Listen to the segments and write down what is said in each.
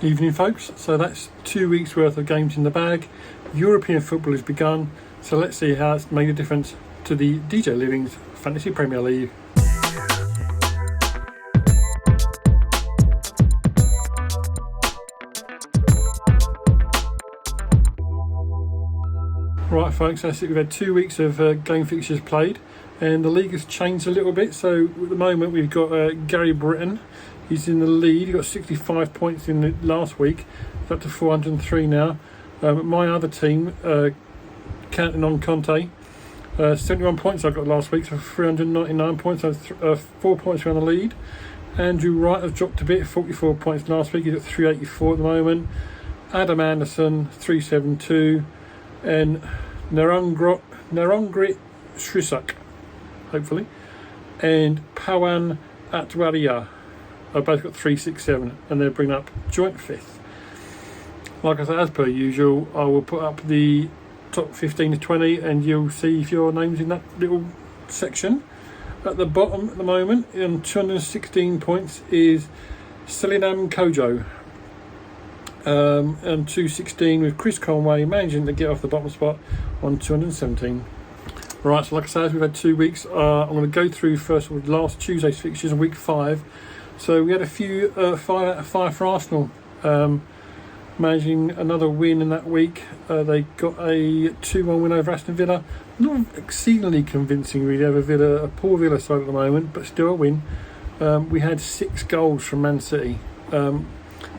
Evening, folks. So that's 2 weeks worth of games in the bag. European football has begun, so let's see how it's made a difference to the DJ Living's Fantasy Premier League. Right, folks, that's it. We've had 2 weeks of game fixtures played, and the league has changed a little bit. So at the moment we've got Gary Britton. He's in the lead. He got 65 points in the last week. It's up to 403 now. My other team, counting on Conte, 71 points I got last week, so 399 points. So 4 points around the lead. Andrew Wright has dropped a bit, 44 points last week. He's at 384 at the moment. Adam Anderson, 372. And Narongrit Shrisak, hopefully. And Pawan Atwaria. I've both got 367, and they're bringing up joint fifth. Like I said, as per usual, I will put up the top 15 to 20, and you'll see if your name's in that little section. At the bottom at the moment, on 216 points, is Selinam Kojo. And 216 with Chris Conway managing to get off the bottom spot on 217. Right, so like I said, we've had 2 weeks. I'm going to go through first of all last Tuesday's fixtures in week 5. So we had a few 5 out of 5 for Arsenal, managing another win in that week. They got a 2-1 win over Aston Villa. Not exceedingly convincing really over Villa, a poor Villa side at the moment, but still a win. We had 6 goals from Man City.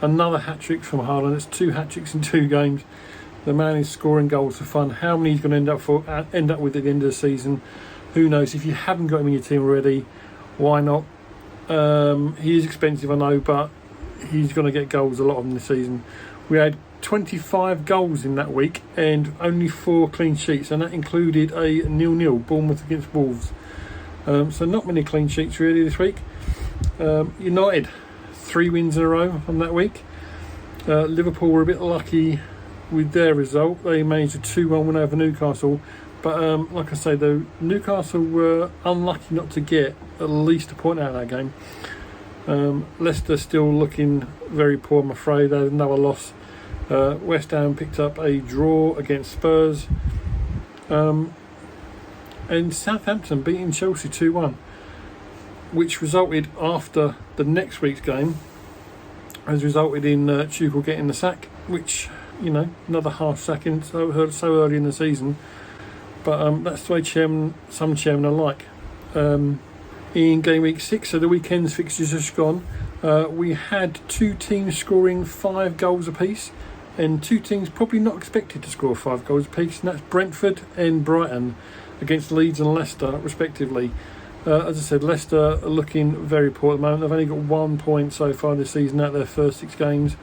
Another hat-trick from Haaland. It's 2 hat-tricks in 2 games. The man is scoring goals for fun. How many he's going to end up with at the end of the season, who knows? If you haven't got him in your team already, why not? He is expensive, I know, but he's going to get goals, a lot of them this season. We had 25 goals in that week and only 4 clean sheets, and that included a 0-0 Bournemouth against Wolves. So not many clean sheets really this week. United, 3 wins in a row from that week. Liverpool were a bit lucky with their result. They managed a 2-1 win over Newcastle. But like I say, though, Newcastle were unlucky not to get at least a point out of that game. Leicester still looking very poor, I'm afraid. They had another loss. West Ham picked up a draw against Spurs. And Southampton beating Chelsea 2-1, which resulted after the next week's game, has resulted in Tuchel getting the sack, which, you know, another half sacking so early in the season. But that's the way some chairmen are like. In game week 6, so the weekend's fixtures have gone. We had 2 teams scoring 5 goals apiece, and 2 teams probably not expected to score 5 goals apiece, and that's Brentford and Brighton against Leeds and Leicester, respectively. As I said, Leicester are looking very poor at the moment. They've only got 1 point so far this season out of their first 6 games.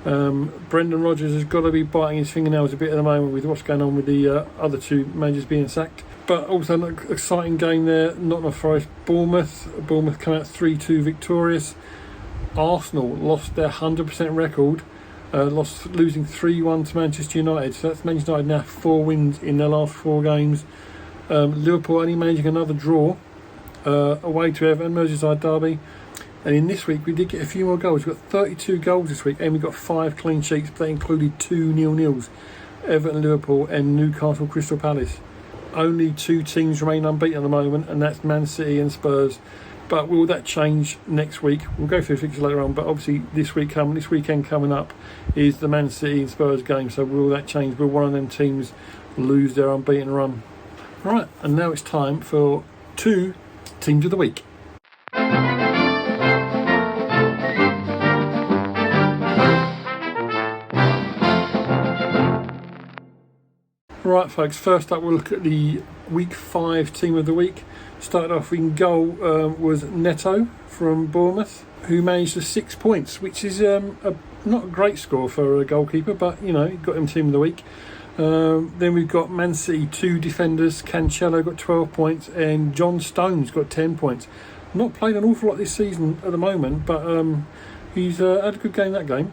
Brendan Rodgers has got to be biting his fingernails a bit at the moment with what's going on with the other 2 managers being sacked. But also an exciting game there, Nottingham Forest, Bournemouth. Bournemouth come out 3-2 victorious. Arsenal lost their 100% record, losing 3-1 to Manchester United. So that's Manchester United now 4 wins in their last 4 games. Liverpool only managing another draw away to Everton, Merseyside derby. And in this week we did get a few more goals. We've got 32 goals this week, and we got 5 clean sheets, but they included 2 0-0s, Everton, Liverpool and Newcastle Crystal Palace. Only 2 teams remain unbeaten at the moment, and that's Man City and Spurs. But will that change next week? We'll go through the fixtures later on, but obviously this weekend coming up is the Man City and Spurs game. So will that change? Will one of them teams lose their unbeaten run? Right, and now it's time for 2 teams of the week. Right, folks, first up we'll look at the week 5 team of the week. Started off in goal was Neto from Bournemouth, who managed the 6 points, which is not a great score for a goalkeeper, but you know, got him team of the week. Then we've got Man City 2 defenders. Cancelo got 12 points and John Stones got 10 points. Not played an awful lot this season at the moment, but he's had a good game that game.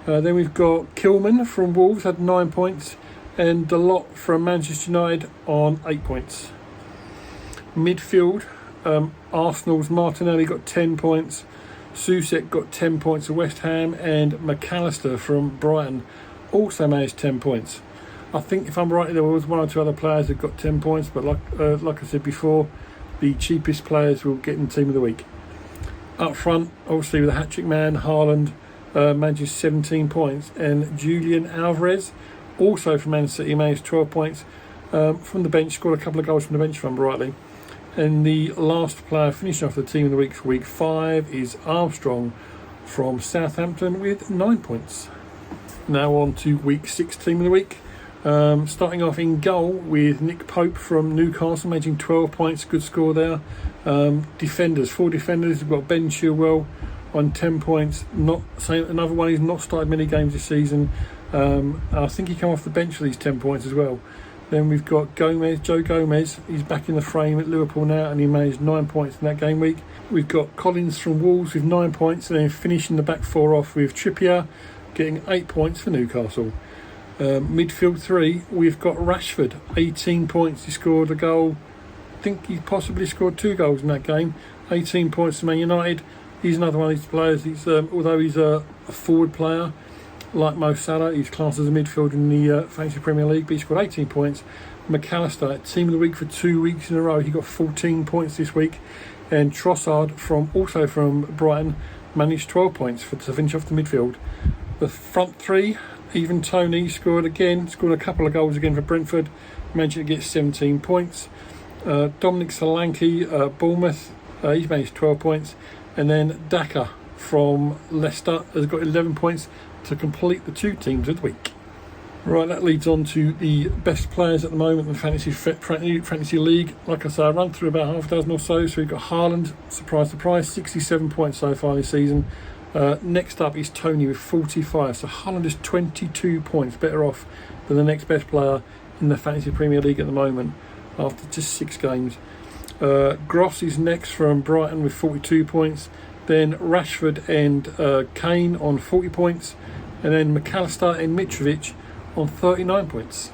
Then we've got Kilman from Wolves, had 9 points, and Dalot from Manchester United on 8 points. Midfield, Arsenal's Martinelli got 10 points, Soucek got 10 points for West Ham, and McAllister from Brighton also managed 10 points. I think, if I'm right, there was one or two other players that got 10 points, but like I said before, the cheapest players will get in Team of the Week. Up front, obviously, with the hat-trick man, Haaland manages 17 points, and Julian Alvarez, also from Man City, managed 12 points from the bench, scored a couple of goals from the bench, if I'm rightly. And the last player finishing off the Team of the Week for Week 5 is Armstrong from Southampton with 9 points. Now on to Week 6 Team of the Week. Starting off in goal with Nick Pope from Newcastle, managing 12 points, good score there. Defenders, 4 defenders. We've got Ben Chilwell on 10 points. Another one who's not started many games this season. I think he came off the bench for these 10 points as well. Then we've got Joe Gomez. He's back in the frame at Liverpool now, and he managed 9 points in that game week. We've got Collins from Wolves with 9 points, and then finishing the back 4 off with Trippier getting 8 points for Newcastle. Midfield 3, we've got Rashford, 18 points. He scored a goal. I think he possibly scored 2 goals in that game. 18 points to Man United. He's another one of these players. Although he's a forward player, like Mo Salah, he's classed as a midfielder in the Fantasy Premier League, but he scored 18 points. McAllister, Team of the Week for 2 weeks in a row. He got 14 points this week. And Trossard, also from Brighton, managed 12 points to finish off the midfield. The front 3, even Tony scored a couple of goals again for Brentford, managed to get 17 points. Dominic Solanke, Bournemouth, he's managed 12 points. And then Daka from Leicester has got 11 points to complete the 2 teams of the week. Right, that leads on to the best players at the moment in the Fantasy League. Like I say, I run through about half a dozen or so. So we've got Haaland, surprise, 67 points so far this season. Next up is Tony with 45. So Haaland is 22 points better off than the next best player in the Fantasy Premier League at the moment after just 6 games. Gross is next from Brighton with 42 points. Then Rashford and Kane on 40 points. And then McAllister and Mitrovic on 39 points.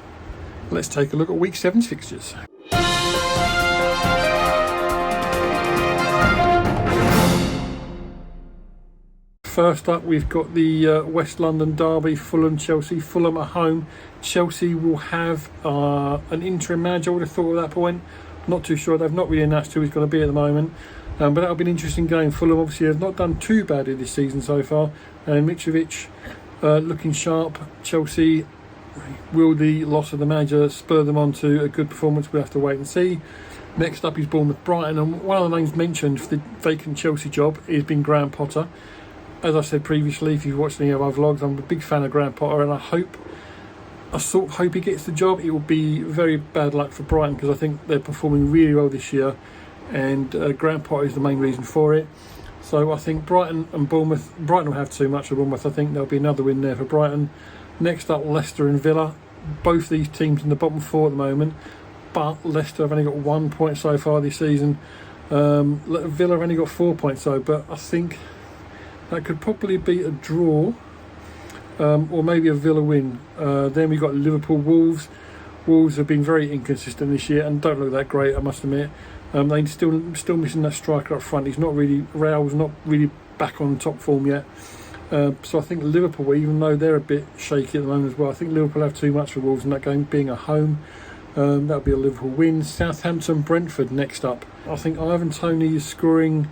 Let's take a look at Week 7's fixtures. First up, we've got the West London derby, Fulham-Chelsea. Fulham at home. Chelsea will have an interim manager, I would have thought at that point. Not too sure. They've not really announced who he's going to be at the moment. But that'll be an interesting game. Fulham obviously have not done too badly this season so far. And Mitrovic looking sharp. Chelsea, will the loss of the manager spur them on to a good performance? We'll have to wait and see. Next up is Bournemouth-Brighton. And one of the names mentioned for the vacant Chelsea job has been Graham Potter. As I said previously, if you've watched any of our vlogs, I'm a big fan of Graham Potter, and I sort of hope he gets the job. It will be very bad luck for Brighton because I think they're performing really well this year, and Graham Potter is the main reason for it. So I think Brighton will have too much of Bournemouth. I think there'll be another win there for Brighton. Next up, Leicester and Villa. Both these teams in the bottom 4 at the moment, but Leicester have only got 1 point so far this season. Villa have only got 4 points though, but I think that could probably be a draw, or maybe a Villa win. Then we've got Liverpool-Wolves. Wolves have been very inconsistent this year and don't look that great, I must admit. They're still missing that striker up front. Raul's not really back on top form yet. So I think Liverpool, even though they're a bit shaky at the moment as well, I think Liverpool have too much for Wolves in that game, being at home. That'll be a Liverpool win. Southampton-Brentford next up. I think Ivan Toney is scoring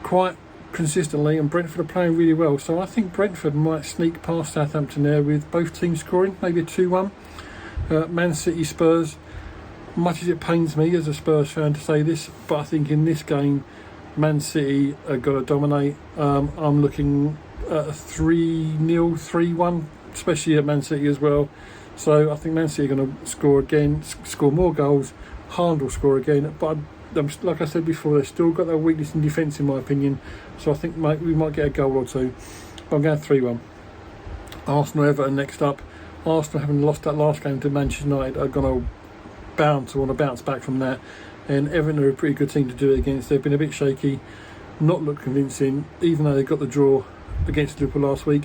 quite consistently, and Brentford are playing really well, so I think Brentford might sneak past Southampton there with both teams scoring, maybe a 2-1. Man City Spurs, much as it pains me as a Spurs fan to say this, but I think in this game Man City are going to dominate. I'm looking at a 3-0, 3-1, especially at Man City as well. So I think Man City are going to score again, score more goals. Haaland will score again, but like I said before, they've still got their weakness in defence in my opinion, so I think we might get a goal or two. I'm going 3-1. Arsenal-Everton next up. Arsenal, having lost that last game to Manchester United, are going to want to bounce back from that, and Everton are a pretty good team to do it against. They've been a bit shaky, not looked convincing, even though they got the draw against Liverpool last week.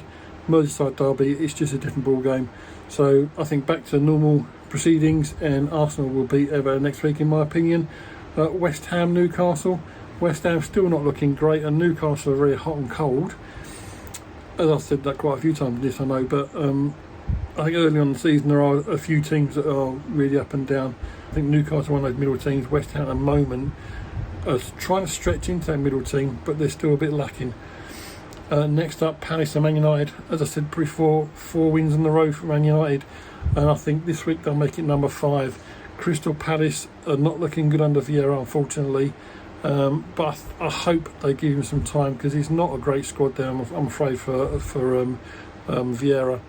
Merseyside derby, it's just a different ball game. So I think back to normal proceedings, and Arsenal will beat Everton next week in my opinion. West Ham Newcastle. West Ham still not looking great, and Newcastle are very hot and cold. As I've said that quite a few times this, I know, but I think early on in the season there are a few teams that are really up and down. I think Newcastle are one of those middle teams. West Ham at the moment are trying to stretch into that middle team, but they're still a bit lacking. Next up, Palace and Man United. As I said before, 4 wins in a row for Man United, and I think this week they'll make it number 5. Crystal Palace are not looking good under Vieira, unfortunately, but I hope they give him some time, because he's not a great squad there, I'm afraid, for Vieira.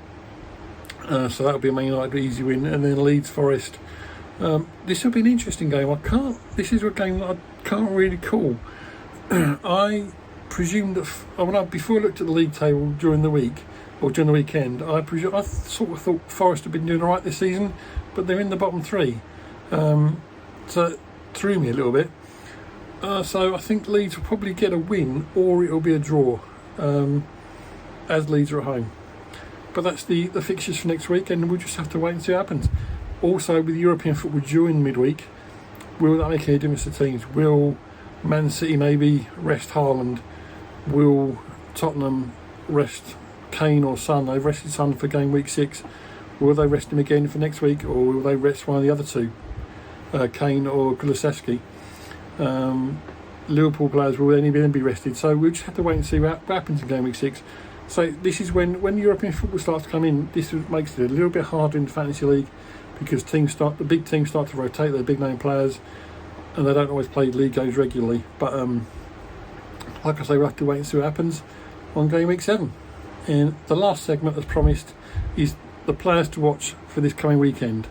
So that'll be a Man United easy win. And then Leeds Forest. This will be an interesting game. This is a game that I can't really call. I presumed that before I looked at the league table during the week or during the weekend, I sort of thought Forest had been doing all right this season, but they're in the bottom 3. So it threw me a little bit. So I think Leeds will probably get a win, or it'll be a draw, as Leeds are at home. But that's the fixtures for next week, and we'll just have to wait and see what happens. Also, with European football during midweek, will that make any difference to teams? Will Man City maybe rest Haaland? Will Tottenham rest Kane or Son? They've rested Son for game week 6. Will they rest him again for next week, or will they rest one of the other two, Kane or Kulusevski? Liverpool players, will any of them be rested? So we'll just have to wait and see what happens in game week 6. So this is when European football starts to come in. This makes it a little bit harder in the fantasy league, because the big teams start to rotate their big name players, and they don't always play league games regularly. But like I say, we'll have to wait and see what happens on game week 7. And the last segment, as promised, is the players to watch for this coming weekend.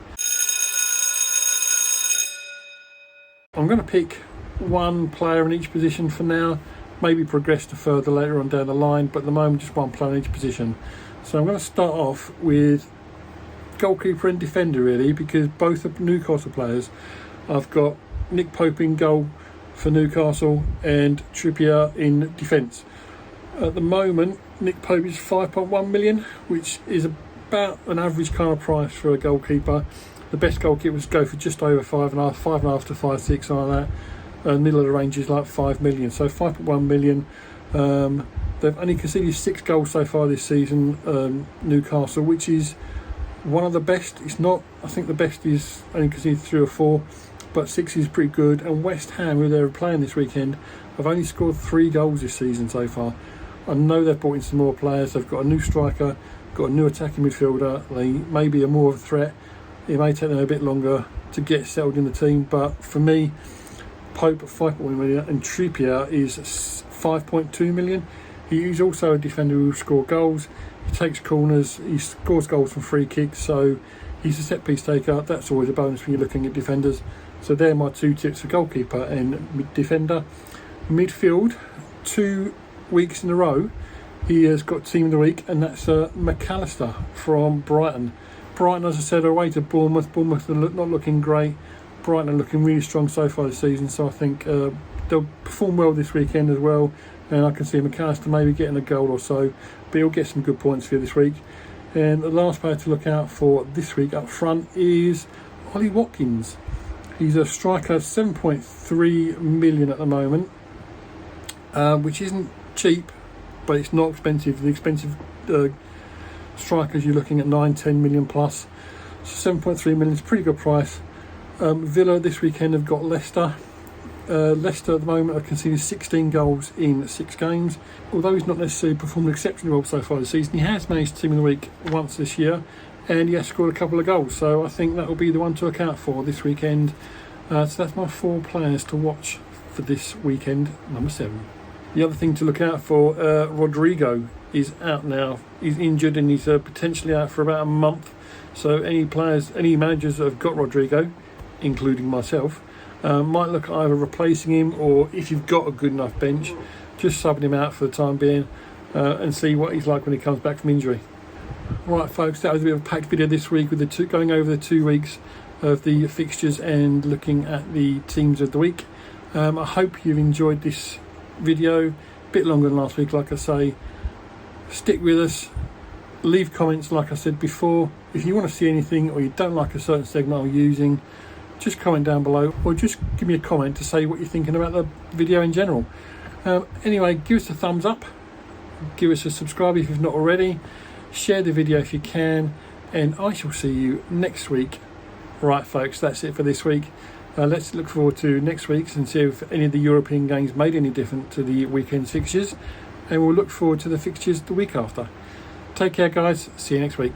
I'm going to pick one player in each position for now, maybe progress to further later on down the line, but at the moment just one player in each position. So I'm going to start off with goalkeeper and defender, really, because both of Newcastle players, I've got Nick Pope in goal for Newcastle and Trippier in defence. At the moment, Nick Pope is 5.1 million, which is about an average kind of price for a goalkeeper. The best goalkeepers go for just over 5.5 to 5.6, something like that. Middle of the range is like 5 million, so 5.1 million. They've only conceded 6 goals so far this season, Newcastle, which is one of the best. It's not, I think the best is only conceded 3 or 4, but 6 is pretty good. And West Ham, who they're playing this weekend, have only scored 3 goals this season so far. I know they've brought in some more players. They've got a new striker, got a new attacking midfielder. They may be more of a threat. It may take them a bit longer to get settled in the team, but for me, Pope at 5.1 million and Trippier is 5.2 million. He's also a defender who scores goals. He takes corners. He scores goals from free kicks. So he's a set piece taker. That's always a bonus when you're looking at defenders. So they're my 2 tips for goalkeeper and defender. Midfield, 2 weeks in a row, he has got team of the week, and that's McAllister from Brighton. Brighton, as I said, are away to Bournemouth. Bournemouth are not looking great. Brighton are looking really strong so far this season, so I think they'll perform well this weekend as well, and I can see McAllister maybe getting a goal or so, but he'll get some good points for you this week. And the last player to look out for this week up front is Ollie Watkins. He's a striker, 7.3 million at the moment, which isn't cheap, but it's not expensive. The expensive strikers, you're looking at 9-10 million plus, so 7.3 million is a pretty good price. Villa this weekend have got Leicester. Leicester at the moment are conceding 16 goals in 6 games. Although he's not necessarily performed exceptionally well so far this season, he has managed team of the week once this year, and he has scored a couple of goals, so I think that will be the one to look out for this weekend. So that's my 4 players to watch for this weekend, number 7. The other thing to look out for, Rodrigo is out now. He's injured and he's potentially out for about a month. So any managers that have got Rodrigo, including myself, might look at either replacing him, or if you've got a good enough bench, just subbing him out for the time being and see what he's like when he comes back from injury. Right, folks, that was a bit of a packed video this week with going over the 2 weeks of the fixtures and looking at the teams of the week. I hope you've enjoyed this video. A bit longer than last week, like I say. Stick with us. Leave comments, like I said before. If you want to see anything or you don't like a certain segment I'm using, just comment down below, or just give me a comment to say what you're thinking about the video in general. Anyway, give us a thumbs up, give us a subscribe if you've not already, share the video if you can, and I shall see you next week. Right folks, that's it for this week. Let's look forward to next week's and see if any of the European games made any different to the weekend fixtures, and we'll look forward to the fixtures the week after. Take care guys, see you next week.